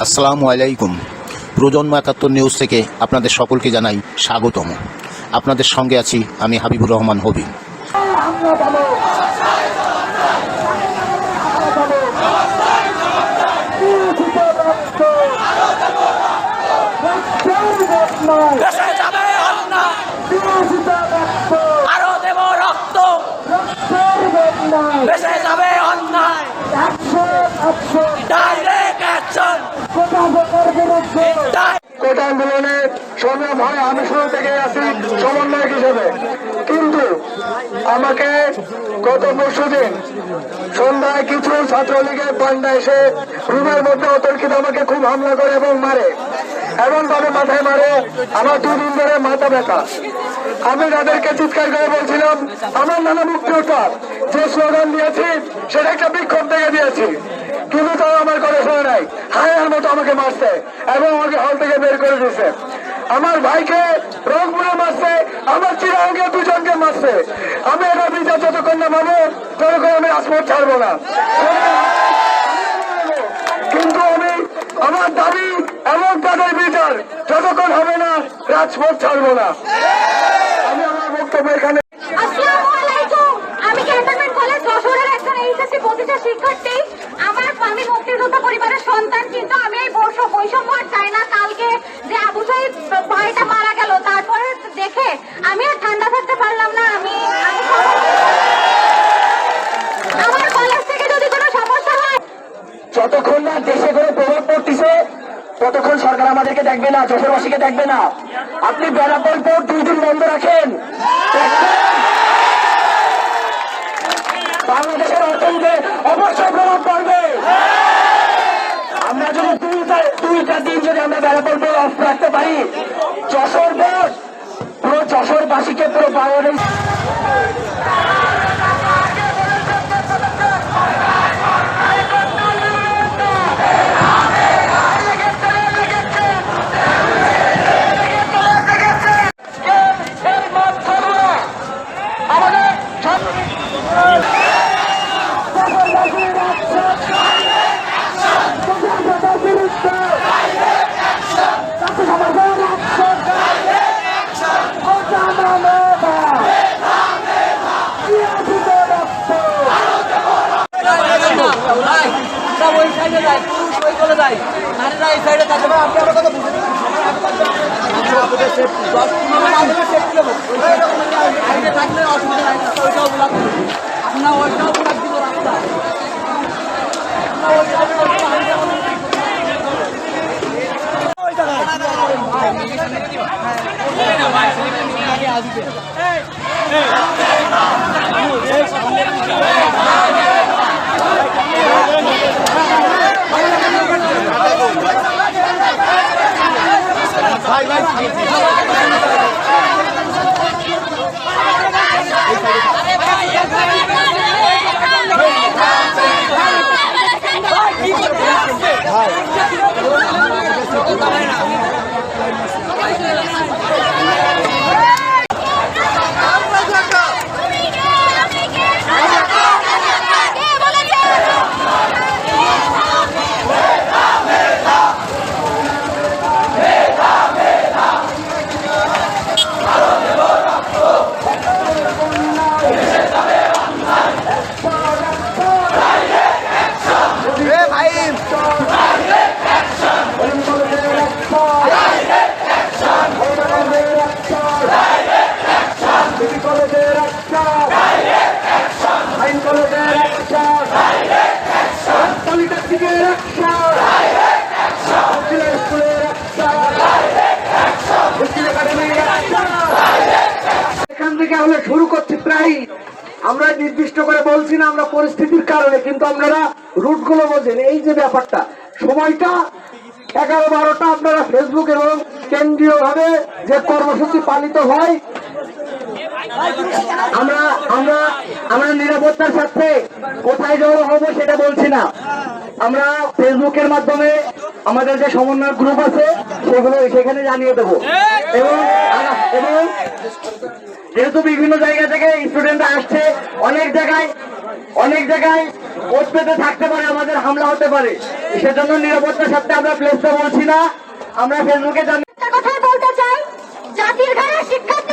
আসসালামু আলাইকুম। প্রজন্ম ৭১ নিউজ থেকে আপনাদের সকলকে জানাই স্বাগতম। আপনাদের সঙ্গে আছি আমি হাবিবুর রহমান হবি। কোটা আন্দোলনে সংগ্রাম হয়, আমি শুরু থেকে আছি সমন্বয়ক হিসেবে। কিন্তু আমাকে গত পরশুদিন সন্ধ্যায় কিছু ছাত্রলীগের পান্ডা এসে রুমের মধ্যে অতর্কিত আমাকে খুব হামলা করে এবং মারে, এমন ভাবে মাথায় মারে আমার 2 দিন ধরে মাথা ব্যথা। আমি তাদেরকে চিৎকার করে বলছিলাম আমার নানা মুক্তিযোদ্ধা যে স্লোগান দিয়েছি সেটা একটা বিক্ষোভ থেকে দিয়েছি, কিন্তু তারা আমার কথা শোনে নাই, হায়ার মতো আমাকে মারছে এবং আমাকে হল থেকে বের করে দিয়েছে। আমার ভাইকে রংপুরে মারছে, আমার চিরাঙ্গে 2 জনকে মারছে। আমি এটা বিচার যতক্ষণ না পাবো ততক্ষণ আমি রাজপথ ছাড়বো না। কিন্তু আমি আমার দাবি এবং তাদের বিচার যতক্ষণ হবে না রাজপথ ছাড়বো না। আমি আমার বক্তব্য এখানে। শিক্ষার্থী আমি মুক্তিযোদ্ধা পরিবারের সন্তান, কিন্তু আমি এই বৈষম্য চাই না। কালকে যে আবু সাইদ ভাইটা মারা গেল, তারপরে দেখে আমি আর ঠান্ডা থাকতে পারলাম না। আমার কলেজ থেকে যদি কোনো সমস্যা হয়, যতক্ষণ না দেশে করে প্রভাব পড়তেছে ততক্ষণ সরকার আমাদেরকে দেখবে না, যশোরবাসীকে দেখবে না। আপনি বেনাপোল পোর্ট 2 দিন বন্ধ রাখেন, বাংলাদেশের অর্থনীতিতে অবশ্যই প্রভাব পড়বে। আমরা যদি 2টা দিন যদি আমরা বেনাপোল পোর্ট অফ রাখতে পারি, যশোর পোর্ট পুরো যশোরবাসীকে পুরো বাংলাদেশ ওই সাইডে যায়, ওই চলে যায়, নারীরা এই সাইডে থাকে। আপনি আমার কথা বুঝে থাকলে অসুবিধা নাই, ওইটাও ব্লক আপনার, ওইটাও ব্লক দিব রাস্তা। শুরু করছি প্রায় আমরা নির্দিষ্ট করে বলছি না, আমরা পরিস্থিতির কারণে, কিন্তু আপনারা রুট গুলো বোঝেন। এই যে ব্যাপারটা, সময়টা 11-12টা আপনারা ফেসবুক এবং কেন্দ্রীয় ভাবে যে কর্মসূচি পালিত হয়, আমরা নিরাপত্তার সাথে কোথায় জড়ো হবো সেটা বলছি না। আমরা ফেসবুকের মাধ্যমে আমাদের যে সমন্বয় গ্রুপ আছে সেগুলো সেখানে জানিয়ে দেবো এবং যেহেতু বিভিন্ন জায়গা থেকে স্টুডেন্টরা আসছে, অনেক জায়গায় ভোট পেতে থাকতে পারে, আমাদের হামলা হতে পারে। সেজন্য নিরাপত্তার সাথে আমরা প্লেসটা বলছি না, আমরা ফেসবুকে জানি। একটা কথাই বলতে চাই, জাতির ঘরে শিক্ষার্থী